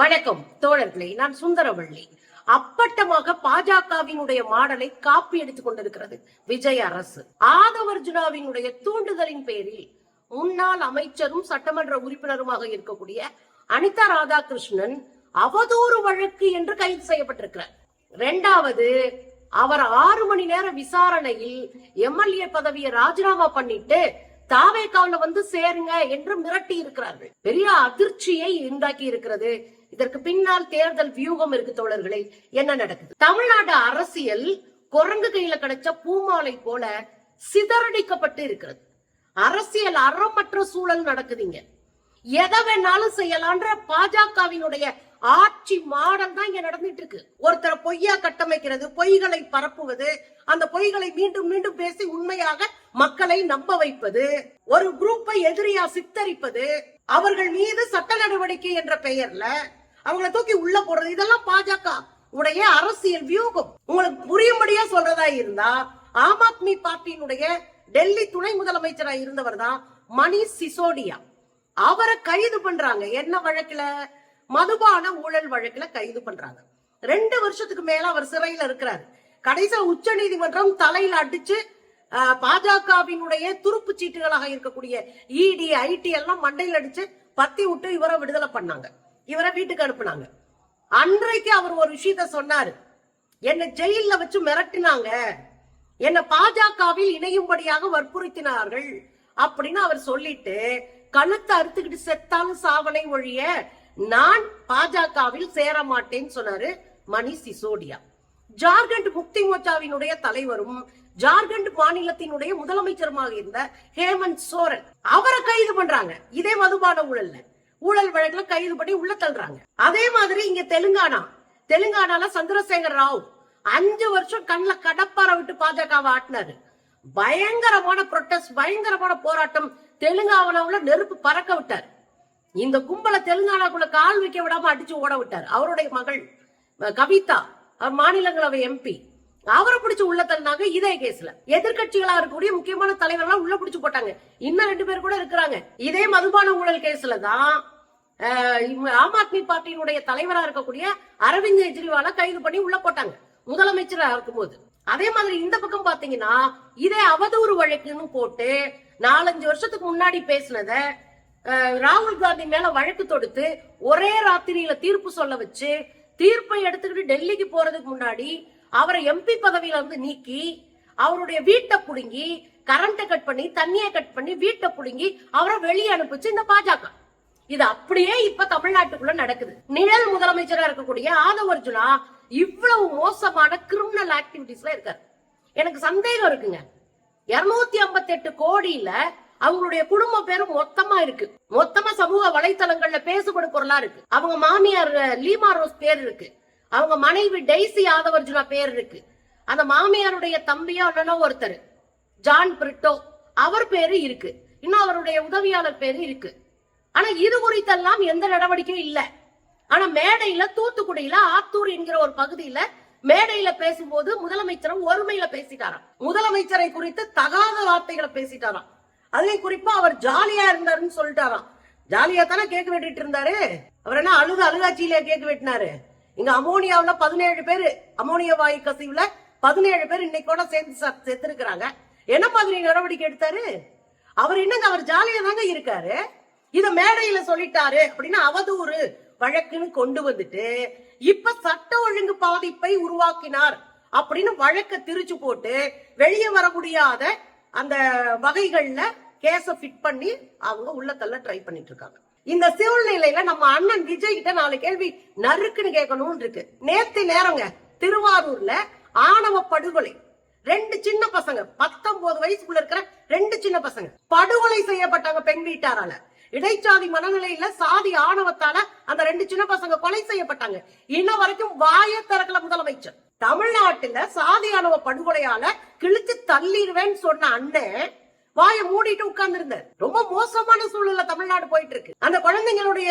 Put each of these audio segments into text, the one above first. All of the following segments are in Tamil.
வணக்கம் தோழர்களே, நான் சுந்தரவள்ளி. அப்பட்டமாக பாஜகவினுடைய மாடலை காப்பி எடுத்துக் கொண்டிருக்கிறது விஜய் அரசு. ஆதவர்ஜுனாவினுடைய தூண்டுதலின் பேரில் முன்னாள் அமைச்சரும் சட்டமன்ற உறுப்பினருமாக இருக்கக்கூடிய அனிதா ராதாகிருஷ்ணன் அவதூறு வழக்கு என்று கைது செய்யப்பட்டிருக்கிறார். இரண்டாவது, அவர் 6 மணி நேர விசாரணையில் எம்எல்ஏ பதவியை ராஜினாமா பண்ணிட்டு தாவேகாவுல வந்து சேருங்க என்று மிரட்டி இருக்கிறார்கள். பெரிய அதிர்ச்சியை உண்டாக்கி இருக்கிறது. இதற்கு பின்னால் தேர்தல் வியூகம் இருக்கு தோழர்களே. என்ன நடக்குது? தமிழ்நாடு அரசியல் குரங்கு கையில கிடைச்ச பூமாலை போல சிதறடிக்கப்பட்டு இருக்கிறது. அரசியல் அறமற்ற சூழல் நடக்குதுங்க. எதை வேணாலும் செய்யலான்ற பாஜகவினுடைய ஆட்சி மாடல் தான் இங்க நடந்துட்டு இருக்கு. ஒருத்தர் பொய்யா கட்டமைக்கிறது, பொய்களை பரப்புவது, அந்த பொய்களை மீண்டும் மீண்டும் பேசி உண்மையாக மக்களை நம்ப வைப்பது, ஒரு குரூப்பை எதிரியா சித்தரிப்பது, அவர்கள் மீது சட்ட நடவடிக்கை என்ற பெயர்ல அவங்களை தூக்கி உள்ள போடுறது, இதெல்லாம் பாஜக உடைய அரசியல் வியூகம். உங்களுக்கு புரியும்படியா சொல்றதா இருந்தா, ஆம் ஆத்மி பார்ட்டியினுடைய டெல்லி துணை முதலமைச்சரா இருந்தவர் தான் மணிஷ் சிசோடியா. அவரை கைது பண்றாங்க. என்ன வழக்குல? மதுபான ஊழல் வழக்குல கைது பண்றாங்க. 2 வருஷத்துக்கு மேல அவர் சிறையில இருக்கிறார். கடைசியா உச்ச நீதிமன்றம் தலையில அடிச்சு பாஜகவினுடைய துருப்பு சீட்டுகளாக இருக்கக்கூடிய இடி ஐடி எல்லாம் மண்டையில் அடிச்சு பத்தி விட்டு இவரை விடுதலை பண்ணாங்க. இவரை வீட்டுக்கு அனுப்புனாங்க. அன்றைக்கு அவர் ஒரு விஷயத்த சொன்னாரு. என்ன ஜெயில வச்சு மிரட்டினாங்க, என்ன பாஜகவில் இணையும்படியாக வற்புறுத்தினார்கள் அப்படின்னு அவர் சொல்லிட்டு கழுத்தை அறுத்துக்கிட்டு செத்தாலும் சாவனை ஒழிய நான் பாஜகவில் சேர மாட்டேன்னு சொன்னாரு மணிஷ் சிசோடியா. ஜார்க்கண்ட் முக்தி மோர்ச்சாவினுடைய தலைவரும் ஜார்க்கண்ட் மாநிலத்தினுடைய முதலமைச்சருமாக இருந்த ஹேமந்த் சோரன், அவரை கைது பண்றாங்க. இதே மதுபான ஊழல் வழக்குல கைது பண்ணி உள்ள தள்ளுறாங்க. அதே மாதிரி இங்க தெலுங்கானால சந்திரசேகர் ராவ் 5 வருஷம் கண்ணுல கடப்பார விட்டு பாஜகவை ஆட்டினாரு. பயங்கரமான புரொட்டஸ்ட், பயங்கரமான போராட்டம். தெலுங்கானாவுல நெருப்பு பறக்க விட்டார். இந்த கும்பல தெலுங்கானாக்குள்ள கால் வைக்க விடாம அடிச்சு ஓட விட்டார். அவருடைய மகள் கவிதா, அவர் மாநிலங்களவை எம்பி, அவரை பிடிச்சு உள்ள தள்ளினாங்க. இதே கேஸ்ல எதிர்கட்சிகளா இருக்கக்கூடிய முக்கியமான தலைவர்கள் உள்ள பிடிச்சு போட்டாங்க. இன்னும் 2 பேர் கூட இருக்கிறாங்க. இதே மதுபான ஊழல் கேஸ்ல தான் ஆம் ஆத்மி பார்ட்டியினுடைய தலைவரா இருக்கக்கூடிய அரவிந்த் கெஜ்ரிவால கைது பண்ணி உள்ள போட்டாங்க முதலமைச்சரா இருக்கும்போது. அதே மாதிரி இந்த பக்கம் பாத்தீங்கன்னா இதே அவதூறு வழக்குன்னு போட்டு 4-5 வருஷத்துக்கு முன்னாடி பேசினத ராகுல் காந்தி மேல வழக்கு தொடுத்து ஒரே ராத்திரியில தீர்ப்பு சொல்ல வச்சு தீர்ப்பை எடுத்துக்கிட்டு டெல்லிக்கு போறதுக்கு முன்னாடி அவரை எம்பி பதவியில இருந்து நீக்கி அவருடைய வீட்டை புடுங்கி கரண்ட கட் பண்ணி தண்ணியை கட் பண்ணி வீட்டை புடுங்கி அவரை வெளியே அனுப்பிச்சு இந்த பாஜக. இது அப்படியே இப்ப தமிழ்நாட்டுக்குள்ள நடக்குது. நிழல் முதலமைச்சரா இருக்கக்கூடிய ஆதவர்ஜுனா இவ்வளவு மோசமான கிரிமினல் ஆக்டிவிட்டிஸ்ல இருக்காரு. எனக்கு சந்தேகம் இருக்குங்க. 258 கோடியில அவங்களுடைய குடும்ப பேரும் மொத்தமா இருக்கு. மொத்தமா சமூக வலைத்தளங்கள்ல பேசுபடும் பொருளா இருக்கு. அவங்க மாமியார் லீமா ரோஸ் பேர் இருக்கு. அவங்க மனைவி டெய்சி ஆதவர்ஜுனா பேர் இருக்கு. அந்த மாமியாருடைய தம்பியா ஒருத்தர் ஜான் பிரிட்டோ, அவர் பேரு இருக்கு. இன்னும் அவருடைய உதவியாளர் பேரு இருக்கு. ஆனா இது குறித்தெல்லாம் எந்த நடவடிக்கையும் இல்ல. ஆனா மேடையில தூத்துக்குடியில ஆத்தூர் என்கிற ஒரு பகுதியில மேடையில பேசும்போது முதலமைச்சரும் ஒருமையில பேசிட்டாராம். முதலமைச்சரை குறித்து தகாத வார்த்தைகளை பேசிட்டாராம். அதுலயும் குறிப்பா அவர் ஜாலியா இருந்தாருன்னு சொல்லிட்டாராம். ஜாலியா தானே கேக்கு வெட்டிட்டு இருந்தாரு. அவர் என்ன அழுகாட்சியில கேக்கு வெட்டினாரு? இங்க அமோனியாவுல 17 பேரு, அமோனியா வாயு கசிவுல 17 பேர் இன்னைக்கோட சேர்ந்து செத்து இருக்கிறாங்க. என்ன மாதிரி நடவடிக்கை எடுத்தாரு அவர்? என்னங்க அவர் ஜாலியா தாங்க இருக்காரு. இத மேடையில சொல்லிட்டாரு அப்படின்னு அவதூறு வழக்குன்னு கொண்டு வந்துட்டு இப்ப சட்ட ஒழுங்கு பாதிப்பை உருவாக்கினார் அப்படின்னு வழக்க திரிச்சு போட்டு வெளியே வர முடியாத அந்த வகைகள்ல கேஸ ஃபிட் பண்ணி அவங்க உள்ள தள்ள ட்ரை பண்ணிட்டு இருக்காங்க. இந்த சூழ்நிலையில நம்ம அண்ணன் விஜய் கிட்ட 4 கேள்வி நறுக்குன்னு கேட்கணும்னு இருக்கு. நேத்து நேரங்க திருவாரூர்ல ஆணவ படுகொலை, 2 சின்ன பசங்க 19 வயசுக்குள்ள இருக்கிற 2 சின்ன பசங்க படுகொலை செய்யப்பட்டாங்க பெண் வீட்டாரால. இடைச்சாதி மனநிலையில சாதி ஆணவத்தால அந்த 2 சின்ன பசங்க கொலை செய்யப்பட்டாங்க. இன்ன வரைக்கும் வாய திறக்கல முதலமைச்சர். தமிழ்நாட்டுல சாதி ஆணவ படுகொலையால கிழிச்சு தள்ளிடுவேன்னு சொன்ன அண்ணன் வாயை மூடிட்டு உட்கார்ந்து இருந்தார். ரொம்ப மோசமான சூழல்ல தமிழ்நாடு போயிட்டு இருக்கு. அந்த குழந்தைங்களுடைய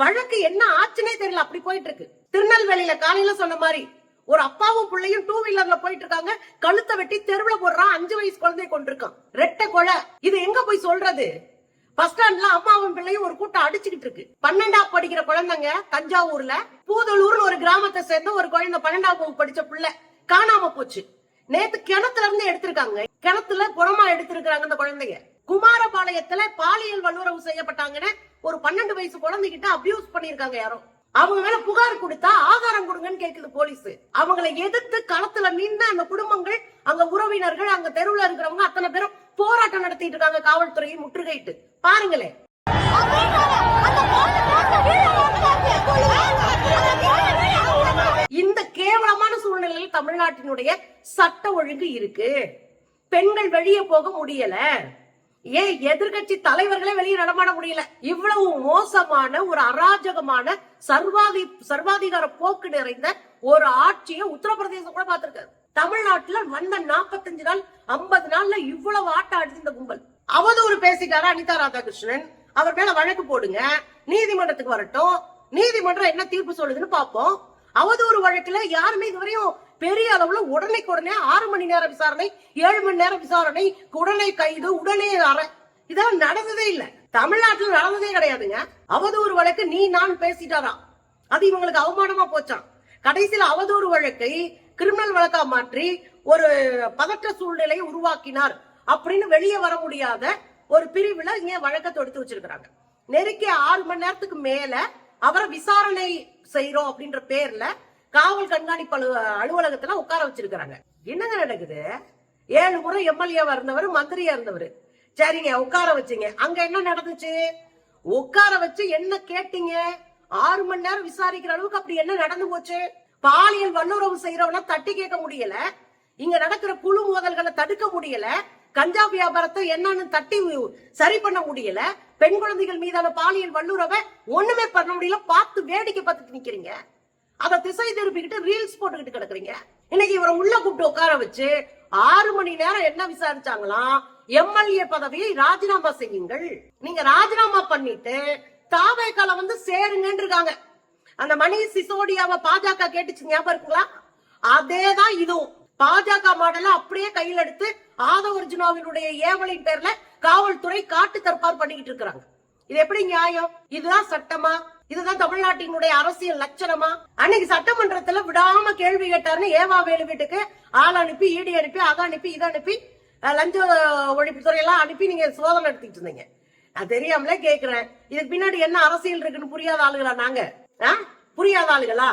வழக்கு என்ன ஆச்சுன்னே தெரியல, அப்படி போயிட்டு இருக்கு. திருநெல்வேலியில காலையில சொன்ன மாதிரி ஒரு அப்பாவும் பிள்ளையும் 2 வீலர்ல போயிட்டு இருக்காங்க. கழுத்தை வெட்டி தெருவுல போடுறான். 5 வயசு குழந்தைய கொண்டிருக்கான். ரெட்டை கொலை. இது எங்க போய் சொல்றது? பஸ் ஸ்டாண்ட்ல அம்மாவும் பிள்ளையும் ஒரு கூட்டம் அடிச்சுக்கிட்டு இருக்கு. 12ஆம் படிக்கிற குழந்தைங்க தஞ்சாவூர்ல பூதலூர்னு ஒரு கிராமத்தை சேர்ந்த ஒரு குழந்தை 12ஆம் வகுப்பு படிச்ச பிள்ளை காணாம போச்சு. நேத்து கிணத்துல இருந்து எடுத்திருக்காங்க. கிணத்துல புறமா எடுத்திருக்காங்க அந்த குழந்தைங்க. குமாரபாளையத்துல பாலியல் வல்லுறவு செய்யப்பட்டாங்கன்னு ஒரு 12 வயசு குழந்தைகிட்ட அபியூஸ் பண்ணிருக்காங்க யாரோ. அவங்க மேல புகார் கொடுத்தா ஆதாரம் கொடுங்கன்னு கேக்குது போலீஸ். அவங்களை எதிர்த்து களத்துல நின்று அந்த குடும்பங்கள், அங்க உறவினர்கள், அங்க தெருவுல இருக்கிறவங்க அத்தனை பேரும் போராட்டம் நடத்திட்டு இருக்காங்க. காவல்துறையை முற்றுகையிட்டு பாருங்களேன். இந்த கேவலமான சூழ்நிலையில் தமிழ்நாட்டினுடைய சட்ட ஒழுங்கு இருக்கு. பெண்கள் வெளியே போக முடியல. ஏன் எதிர்கட்சி தலைவர்களே வெளியே நடமாட முடியல? இவ்வளவு மோசமான ஒரு அராஜகமான சர்வாதிகார போக்கு நிறைந்த ஒரு ஆட்சியை உத்தரப்பிரதேசம் கூட பார்த்திருக்காரு. தமிழ்நாட்டுல வந்த 45 நாள் 50 நாள்ல இவ்வளவு ஆட்டம் அடிச்சு இந்த கும்பல். அவதூறு பேசிட்டாரா அனிதா ராதாகிருஷ்ணன், அவர் மேல வழக்கு போடுங்க, நீதிமன்றத்துக்கு வரட்டும், நீதிமன்றம் என்ன தீர்ப்பு சொல்லுதுன்னு பாப்போம். அவதூறு வழக்குல யாருமே இதுவரையும் பெரிய அளவுல உடனே 6 மணி நேர விசாரணை, 7 மணி நேர விசாரணை, உடனே கைது, உடனே இதெல்லாம் நடந்ததே இல்ல. தமிழ்நாட்டில் நடந்ததே கிடையாதுங்க. அவதூறு வழக்கு நீ நான் பேசிட்டாராம், அது இவங்களுக்கு அவமானமா போச்சான். கடைசியில அவதூறு வழக்கை கிரிமினல் வழக்கா மாற்றி ஒரு பதற்ற சூழ்நிலையை உருவாக்கினார் அப்படின்னு வெளியே வர முடியாத ஒரு பிரிவுல இங்க வழக்கை தொடுத்து வச்சிருக்காங்க. நெருக்கி 6 மணி நேரத்துக்கு மேல அவரை விசாரணை செய்யறோம் அப்படின்ற பேர்ல காவல் கண்காணிப்பு அலுவலகத்துல உட்கார வச்சிருக்காங்க. என்னங்க நடக்குது? 7 முறை எம்எல்ஏவா இருந்தவர், மந்திரியா இருந்தவர். சரிங்க, உட்கார வச்சீங்க. அங்க என்ன நடந்துச்சு? உட்கார வச்சு என்ன கேட்டீங்க? 6 மணி நேரம் விசாரிக்கிற அளவுக்கு அப்படி என்ன நடந்து போச்சு? பாலியல் வல்லுறவு செய்யறவன தட்டி கேட்க முடியல. இங்க நடக்கிற குழு மோதல்களை தடுக்க முடியல. கஞ்சா வியாபாரத்தை என்னன்னு தட்டி சரி பண்ண முடியல. பெண் குழந்தைகள் மீதான பாலியல் வல்லுறவை ஒண்ணுமே பண்ண முடியல. பார்த்து வேடிக்கை பார்த்துட்டு நிக்கிறீங்க. அதை திசை திருப்பிக்கிட்டு ரீல்ஸ் போட்டுக்கிட்டு கிடக்குறீங்க. இன்னைக்கு இவரை உள்ள கூப்பிட்டு உட்கார வச்சு 6 மணி நேரம் என்ன விசாரிச்சாங்களாம்? எம்எல்ஏ பதவியை ராஜினாமா செய்யுங்கள். நீங்க ராஜினாமா பண்ணிட்டு தாவேக்கால வந்து சேருங்கன்னு இருக்காங்க. அந்த மணிஷ் சிசோடியாவை பாஜக கேட்டுச்சு, ஞாபகம் இருக்குங்களா? அதேதான் இதுவும். பாஜக மாடல அப்படியே கையில் எடுத்து ஆதவர்ஜுனாவினுடைய ஏவலின் பேர்ல காவல்துறை காட்டு தற்பார் பண்ணிக்கிட்டு இருக்காங்க. இது எப்படி நியாயம்? இதுதான் சட்டமா? இதுதான் தமிழ்நாட்டினுடைய அரசியல் லட்சணமா? அன்னைக்கு சட்டமன்றத்துல விடாம கேள்வி கேட்டாருன்னு ஏவா வேலு வீட்டுக்கு ஆள் அனுப்பி, ஈடி அனுப்பி, அதை அனுப்பி, இதை அனுப்பி, லஞ்ச ஒழிப்புத்துறை எல்லாம் அனுப்பி நீங்க சோதனை நடத்திட்டு இருந்தீங்க. நான் தெரியாமலே கேக்குறேன், இதுக்கு பின்னாடி என்ன அரசியல் இருக்குன்னு புரியாத ஆளுகளா நாங்க? புரியாத ஆளுகளா?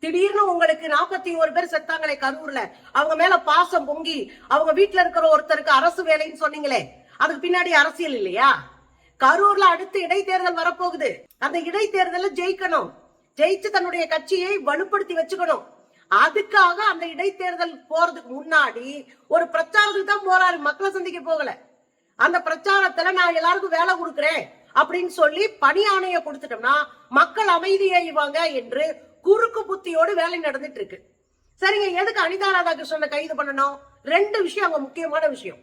திடீர்னு உங்களுக்கு 41 பேர் செத்தாங்களே கரூர்ல, அவங்க மேல பாசம் பொங்கி அவங்க வீட்டுல இருக்கிற ஒருத்தருக்கு அரசு வேலைன்னு சொன்னீங்களே, அதுக்கு பின்னாடி அரசியல் இல்லையா? கரூர்ல அடுத்து இடைத்தேர்தல் வரப்போகுது. அந்த இடைத்தேர்தல ஜெயிக்கணும், ஜெயிச்சு தன்னுடைய கட்சியை வலுப்படுத்தி வச்சுக்கணும். அதுக்காக அந்த இடைத்தேர்தல் போறதுக்கு முன்னாடி ஒரு பிரச்சாரத்துக்கு தான் போறாரு, மக்களை சந்திக்க போகல. அந்த பிரச்சாரத்துல நான் எல்லாருக்கும் வேலை கொடுக்கறேன் அப்படின்னு சொல்லி பணி ஆணைய கொடுத்துட்டோம்னா மக்கள் அமைதியாயிவாங்க என்று குறுக்கு புத்தியோடு வேலை நடந்துட்டு இருக்கு. சரிங்க, எதுக்கு அனிதா ராதாகிருஷ்ணனை கைது பண்ணணும்? 2 விஷயம் அங்க முக்கியமான விஷயம்.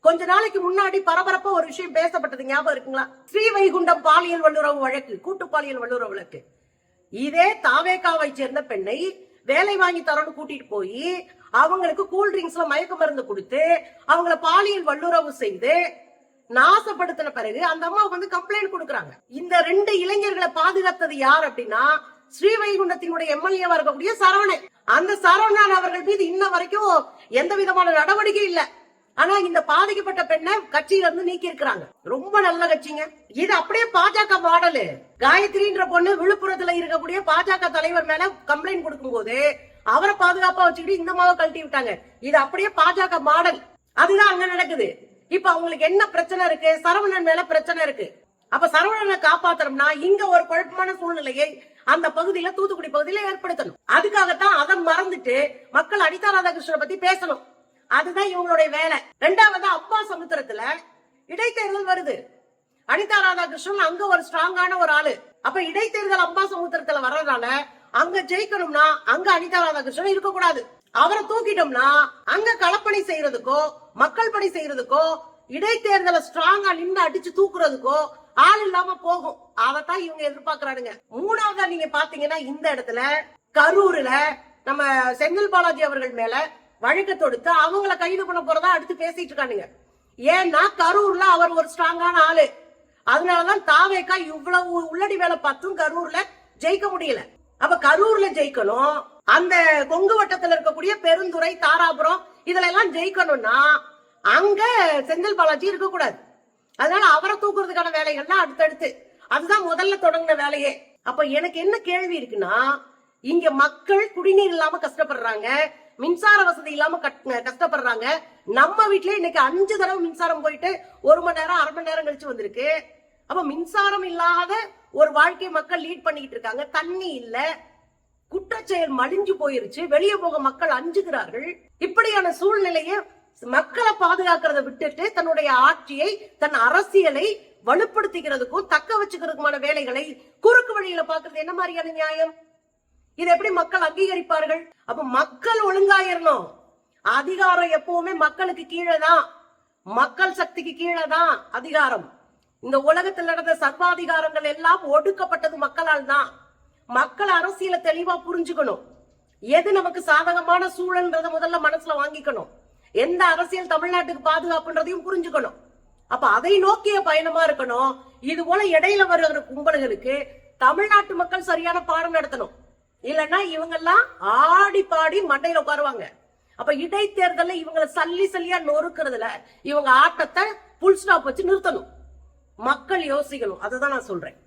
கொஞ்ச நாளைக்கு முன்னாடி பரபரப்பா ஒரு விஷயம் பேசப்பட்டது, ஞாபகம் இருக்குங்களா? ஸ்ரீவைகுண்டம் பாலியல் வல்லுறவு வழக்கு, கூட்டு பாலியல் வல்லுறவு வழக்கு. இதே தாவேகாவை சேர்ந்த பெண்ணை வேலை வாங்கி தரணும் கூட்டிட்டு போய் அவங்களுக்கு கூல் ட்ரிங்க்ஸ்ல மயக்க மருந்து கொடுத்து அவங்கள பாலியல் வல்லுறவு செய்து நாசப்படுத்தின பிறகு அந்த அம்மா வந்து கம்ப்ளைண்ட் கொடுக்கறாங்க. இந்த 2 இளைஞர்களை பாதுகாத்தது யார் அப்படின்னா ஸ்ரீவைகுண்டத்தினுடைய எம்எல்ஏவா இருக்கக்கூடிய சரவணன். அந்த சரவணன் அவர்கள் மீது இன்ன வரைக்கும் எந்த விதமான நடவடிக்கை இல்ல. ஆனா இந்த பாதிக்கப்பட்ட பெண்ணை கட்சியில இருந்து நீக்கி இருக்கிறாங்க. ரொம்ப நல்ல கட்சிங்க இது. அப்படியே பாஜக மாடலு. காயத்ரின்ற பொண்ணு விழுப்புரத்துல இருக்கக்கூடிய பாஜக தலைவர் மேல கம்ப்ளைண்ட் கொடுக்கும் போது அவரை பாதுகாப்பா வச்சுக்கிட்டு இந்த மாவை கழட்டி விட்டாங்க. இது அப்படியே பாஜக மாடல். அதுதான் அங்க நடக்குது. இப்ப அவங்களுக்கு என்ன பிரச்சனை இருக்கு? சரவணன் மேல பிரச்சனை இருக்கு. அப்ப சரவணனை காப்பாத்தணும்னா இங்க ஒரு குழப்பமான சூழ்நிலையை அந்த பகுதியில, தூத்துக்குடி பகுதியில ஏற்படுத்தணும். அதுக்காகத்தான் அதை மறந்துட்டு மக்கள் அனிதா ராதாகிருஷ்ணனை பத்தி பேசணும். அதுதான் இவங்களுடைய வேலை. 2வது, அப்பா சமுத்திரத்துல இடைத்தேர்தல் வருது. அனிதா ராதாகிருஷ்ணன் அங்க ஒரு ஸ்ட்ராங்கான ஒரு ஆளு. அப்ப இடைத்தேர்தல் அப்பா சமுத்திரத்துல வர்றதுனால அங்க ஜெயிக்கணும்னா அங்க அனிதா ராதாகிருஷ்ணன் இருக்க கூடாது. அவரை தூக்கிட்டோம்னா அங்க களப்பணி செய்யறதுக்கோ மக்கள் பணி செய்யறதுக்கோ இடைத்தேர்தலை ஸ்ட்ராங்கா நின்று அடிச்சு தூக்குறதுக்கோ ஆள் இல்லாம போகும். அதைத்தான் இவங்க எதிர்பார்க்கறானுங்க. 3வதா நீங்க பாத்தீங்கன்னா இந்த இடத்துல கரூர்ல நம்ம செந்தில் பாலாஜி அவர்கள் மேல வழக்கு தொடுத்து அவங்கள கைது பண்ண போறதா அடுத்து பேசிட்டு இருக்கானுங்க. ஏன்னா கரூர்ல அவர் ஒரு ஸ்ட்ராங்கான ஆளு. அதனாலதான் தாவேக்கா இவ்வளவு உள்ளடி வேலை பார்த்தும் கரூர்ல ஜெயிக்க முடியல. அப்ப கரூர்ல ஜெயிக்கணும், அந்த கொங்கு வட்டத்துல இருக்கக்கூடிய பெருந்துறை, தாராபுரம் இதுல எல்லாம் ஜெயிக்கணும்னா அங்க செந்தில் பாலாஜி இருக்கக்கூடாது. அதனால அவரை தூக்குறதுக்கான வேலைகள்லாம் அடுத்தடுத்து, அதுதான் முதல்ல தொடங்கின வேலையே. அப்ப எனக்கு என்ன கேள்வி இருக்குன்னா, இங்க மக்கள் குடிநீர் இல்லாம கஷ்டப்படுறாங்க, மின்சார வசதி இல்லாம கஷ்டப்படுறாங்க. நம்ம வீட்லயே இன்னைக்கு 5 தடவை மின்சாரம் போயிட்டு 1 மணி நேரம் 1/2 மணி நேரம் கழிச்சு வந்திருக்கு. அப்ப மின்சாரம் இல்லாத ஒரு வாழ்க்கை மக்கள் லீட் பண்ணிட்டு இருக்காங்க. தண்ணி இல்ல, குற்றச்செயல் மலிஞ்சு போயிருச்சு, வெளியே போக மக்கள் அஞ்சுகிறார்கள். இப்படியான சூழ்நிலையை மக்களை பாதுகாக்கிறத விட்டுட்டு தன்னுடைய ஆட்சியை, தன் அரசியலை வலுப்படுத்திக்கிறதுக்கும் தக்க வச்சுக்கிறதுக்குமான வேலைகளை குறுக்கு வழியில பாக்குறது என்ன மாதிரியான நியாயம்? இதை எப்படி மக்கள் அங்கீகரிப்பார்கள்? அப்ப மக்கள் ஒழுங்காயிரணும். அதிகாரம் எப்பவுமே மக்களுக்கு கீழே தான், மக்கள் சக்திக்கு கீழே தான் அதிகாரம். இந்த உலகத்தில் நடந்த சர்வாதிகாரங்கள் எல்லாம் ஒடுக்கப்பட்டது மக்களால் தான். மக்கள் அரசியல தெளிவா புரிஞ்சுக்கணும். எது நமக்கு சாதகமான சூழல்ன்றத முதல்ல மனசுல வாங்கிக்கணும். எந்த அரசியல் தமிழ்நாட்டுக்கு பாதுகாப்புன்றதையும் புரிஞ்சுக்கணும். அப்ப அதை நோக்கிய பயணமா இருக்கணும். இது போல இடையில வருகிற கும்பல்களுக்கு தமிழ்நாட்டு மக்கள் சரியான பாடம் நடத்தணும். இல்லன்னா இவங்க எல்லாம் ஆடி பாடி மண்டையில உட்காருவாங்க. அப்ப இடைத்தேர்தல இவங்களை சல்லி சல்லியா நொறுக்கிறதுல இவங்க ஆட்டத்தை புல் ஸ்டாப் வச்சு நிறுத்தணும். மக்கள் யோசிக்கணும். அதுதான் நான் சொல்றேன்.